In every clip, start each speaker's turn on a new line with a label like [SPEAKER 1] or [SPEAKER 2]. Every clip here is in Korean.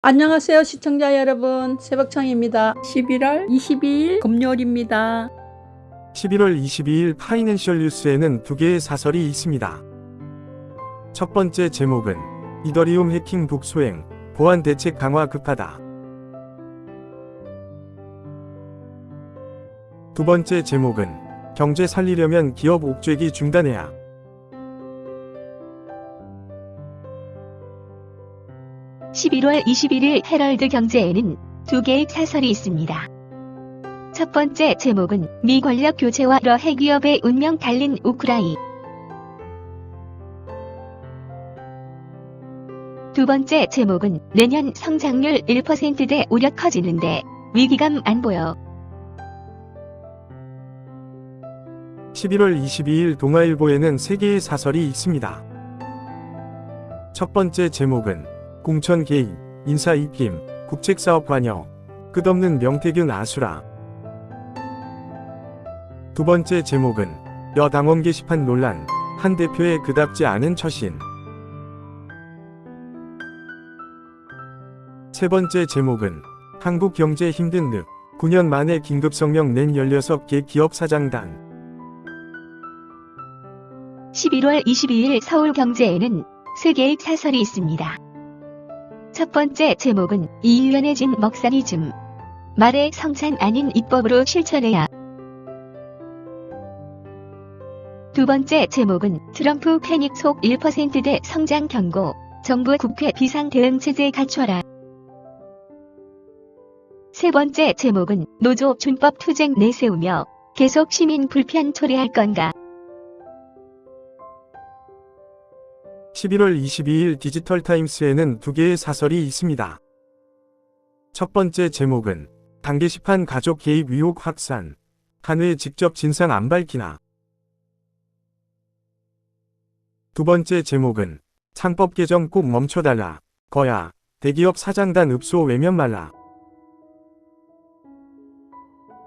[SPEAKER 1] 안녕하세요 시청자 여러분, 새벽청입니다. 11월 22일 금요일입니다.
[SPEAKER 2] 11월 22일 파이낸셜 뉴스에는 두 개의 사설이 있습니다. 첫 번째 제목은 이더리움 해킹 북소행, 보안 대책 강화 급하다. 두 번째 제목은 경제 살리려면 기업 옥죄기 중단해야.
[SPEAKER 3] (11월 21일) 헤럴드 경제에는 두 개의 사설이 있습니다. 첫 번째 제목은 미 권력 교체와 여러 핵위협의 운명 달린 우크라이. 두 번째 제목은 내년 성장률 1%대 우려 커지는데 위기감 안 보여.
[SPEAKER 2] 11월 22일 동아일보에는 세 개의 사설이 있습니다. 첫 번째 제목은 공천 개입, 인사 입김, 국책사업 관여, 끝없는 명태균 아수라. 두 번째 제목은 여당원 게시판 논란, 한 대표의 그답지 않은 처신. 세 번째 제목은 한국 경제 힘든 늪, 9년 만에 긴급성명 낸 16개 기업 사장단.
[SPEAKER 3] 11월 22일 서울경제에는 세 개의 사설이 있습니다. 첫 번째 제목은 이유연해진 먹사리즘, 말의 성찬 아닌 입법으로 실천해야. 두 번째 제목은 트럼프 패닉 속 1%대 성장 경고, 정부 국회 비상대응체제 갖춰라. 세 번째 제목은 노조 준법 투쟁 내세우며 계속 시민 불편 초래할 건가.
[SPEAKER 2] 11월 22일 디지털타임스에는 두 개의 사설이 있습니다. 첫 번째 제목은 당 게시판 가족 개입 의혹 확산, 한회 직접 진상 안 밝히나. 두 번째 제목은 창법 개정 꼭 멈춰달라, 거야, 대기업 사장단 읍소 외면 말라.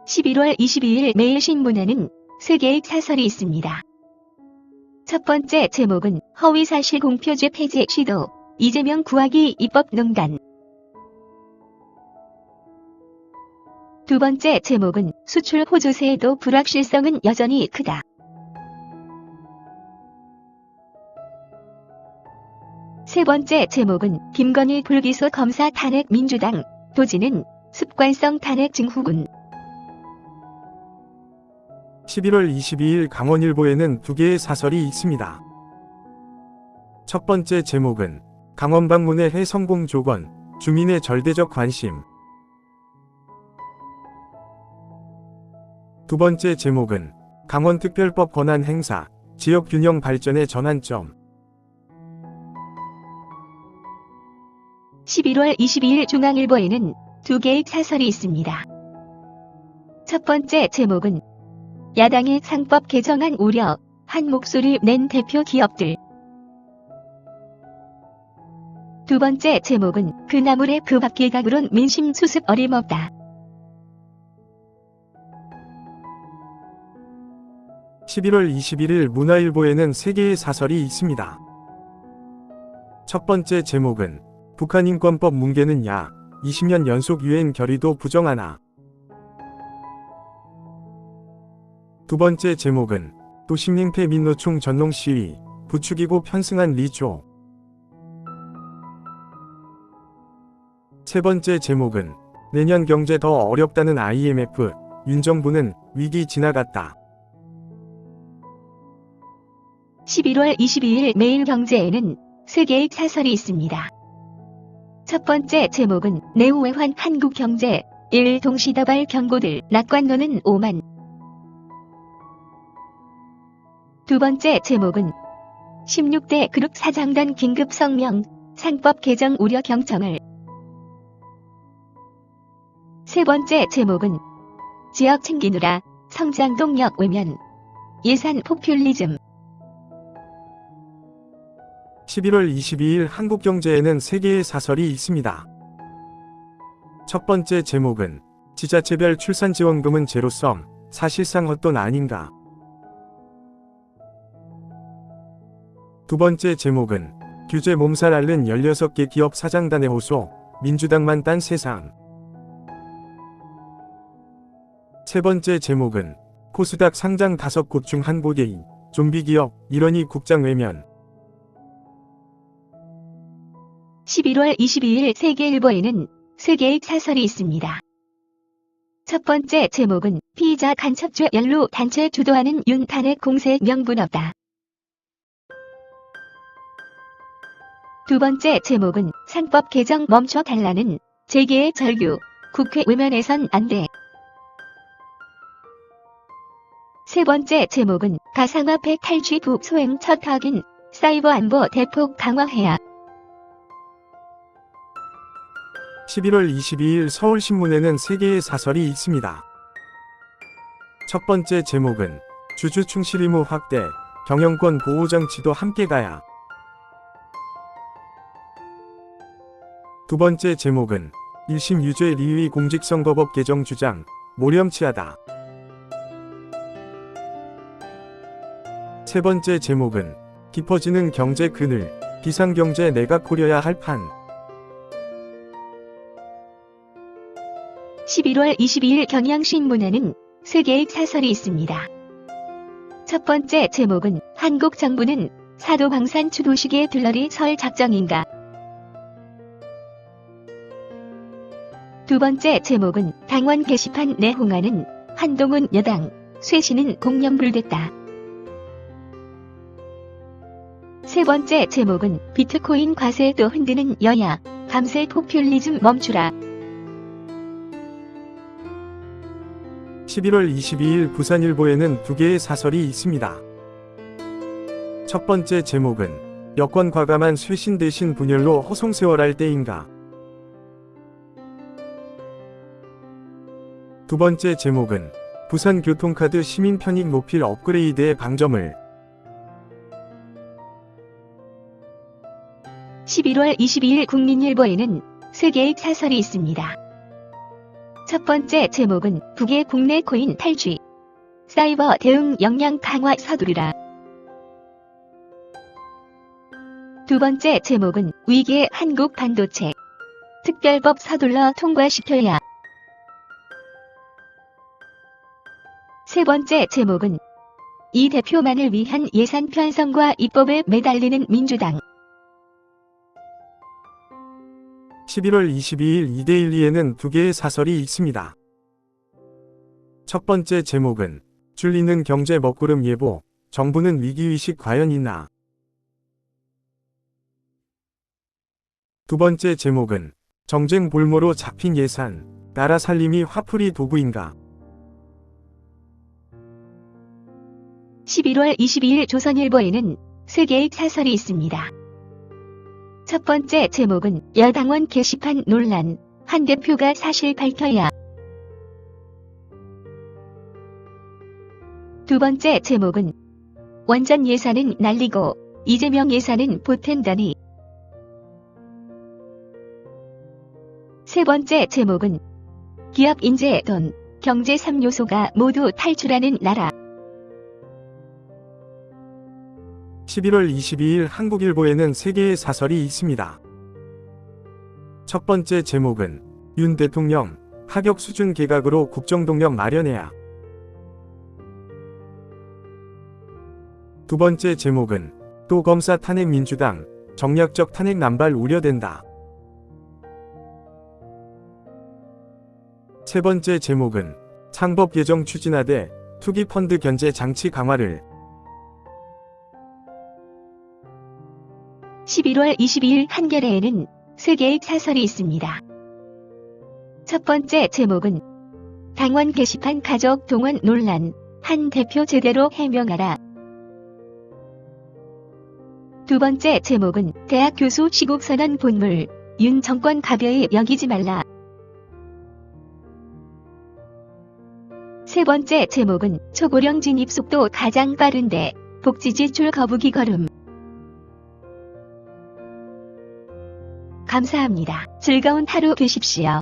[SPEAKER 3] 11월 22일 매일신문에는 세 개의 사설이 있습니다. 첫 번째 제목은 허위사실 공표죄 폐지 시도, 이재명 구하기 입법 농단. 두 번째 제목은 수출 호조세에도 불확실성은 여전히 크다. 세 번째 제목은 김건희 불기소 검사 탄핵 민주당, 도지는 습관성 탄핵 증후군.
[SPEAKER 2] 11월 22일 강원일보에는 두 개의 사설이 있습니다. 첫 번째 제목은 강원 방문의 해성공 조건, 주민의 절대적 관심. 두 번째 제목은 강원특별법 권한 행사, 지역 균형 발전의 전환점.
[SPEAKER 3] 11월 22일 중앙일보에는 두 개의 사설이 있습니다. 첫 번째 제목은 야당의 상법 개정안 우려, 한 목소리 낸 대표 기업들. 두 번째 제목은 그나물의 그 밖 일각으론 민심 수습 어림없다.
[SPEAKER 2] 11월 21일 문화일보에는 세 개의 사설이 있습니다. 첫 번째 제목은 북한 인권법 뭉개는 야, 20년 연속 유엔 결의도 부정하나. 두 번째 제목은 도심링패 민노총 전농 시위, 부추기고 편승한 리조. 세 번째 제목은 내년 경제 더 어렵다는 IMF, 윤 정부는 위기 지나갔다.
[SPEAKER 3] 11월 22일 매일경제에는 세 개의 사설이 있습니다. 첫 번째 제목은 내후외환 한국경제, 1 동시다발 경고들, 낙관론은 오만. 두 번째 제목은 16대 그룹 사장단 긴급 성명, 상법 개정 우려 경청을. 세 번째 제목은 지역 챙기느라 성장 동력 외면, 예산 포퓰리즘.
[SPEAKER 2] 11월 22일 한국경제에는 세 개의 사설이 있습니다. 첫 번째 제목은 지자체별 출산지원금은 제로섬, 사실상 헛돈 아닌가. 두 번째 제목은 규제 몸살 앓는 16개 기업 사장단의 호소, 민주당만 딴 세상. 세 번째 제목은 코스닥 상장 5곳 중 한 곳의 좀비 기업 일원이 국장 외면.
[SPEAKER 3] 11월 22일 세계일보에는 세 개의 사설이 있습니다. 첫 번째 제목은 피의자 간첩죄 연루 단체 주도하는 윤 탄핵 공세 명분 없다. 두 번째 제목은 상법 개정 멈춰 달라는 재계의 절규, 국회 외면해선 안 돼. 세 번째 제목은 가상화폐 탈취 북소행 첫 확인, 사이버 안보 대폭 강화해야.
[SPEAKER 2] 11월 22일 서울신문에는 세 개의 사설이 있습니다. 첫 번째 제목은 주주 충실 의무 확대, 경영권 보호 정치도 함께 가야. 두 번째 제목은 1심 유죄 리의 공직선거법 개정 주장, 모렴치하다. 세 번째 제목은 깊어지는 경제 그늘, 비상경제 내가 꾸려야 할 판.
[SPEAKER 3] 11월 22일 경향신문에는 세 개의 사설이 있습니다. 첫 번째 제목은 한국 정부는 사도광산 추도식에 들러리 설 작정인가. 두 번째 제목은 당원 게시판 내홍하는 한동훈 여당, 쇄신은 공연불됐다. 세 번째 제목은 비트코인 과세 또 흔드는 여야, 감세 포퓰리즘 멈추라.
[SPEAKER 2] 11월 22일 부산일보에는 두 개의 사설이 있습니다. 첫 번째 제목은 여권 과감한 쇄신 대신 분열로 허송세월할 때인가. 두 번째 제목은 부산 교통카드 시민 편익 높일 업그레이드의 방점을.
[SPEAKER 3] 11월 22일 국민일보에는 세 개의 사설이 있습니다. 첫 번째 제목은 북의 국내 코인 탈취, 사이버 대응 역량 강화 서두르라. 두 번째 제목은 위기의 한국 반도체, 특별법 서둘러 통과시켜야. 세 번째 제목은 이 대표만을 위한 예산 편성과 입법에 매달리는 민주당.
[SPEAKER 2] 11월 22일 이데일리에는 두 개의 사설이 있습니다. 첫 번째 제목은 줄리는 경제 먹구름 예보, 정부는 위기의식 과연 있나. 두 번째 제목은 정쟁 볼모로 잡힌 예산, 나라 살림이 화풀이 도구인가.
[SPEAKER 3] 11월 22일 조선일보에는 세 개의 사설이 있습니다. 첫 번째 제목은 여당원 게시판 논란, 한 대표가 사실 밝혀야. 두 번째 제목은 원전 예산은 날리고 이재명 예산은 보탠다니. 세 번째 제목은 기업 인재 돈, 경제 3요소가 모두 탈출하는 나라.
[SPEAKER 2] 11월 22일 한국일보에는 세 개의 사설이 있습니다. 첫 번째 제목은 윤 대통령, 하격 수준 개각으로 국정동력 마련해야. 두 번째 제목은 또 검사 탄핵 민주당, 정략적 탄핵 남발 우려된다. 세 번째 제목은 상법 개정 추진하되 투기펀드 견제 장치 강화를.
[SPEAKER 3] 11월 22일 한겨레에는 세 개의 사설이 있습니다. 첫 번째 제목은 당원 게시판 가족 동원 논란, 한 대표 제대로 해명하라. 두 번째 제목은 대학 교수 시국선언 본물, 윤 정권 가벼이 여기지 말라. 세 번째 제목은 초고령 진입 속도 가장 빠른데 복지 지출 거부기 걸음. 감사합니다. 즐거운 하루 되십시오.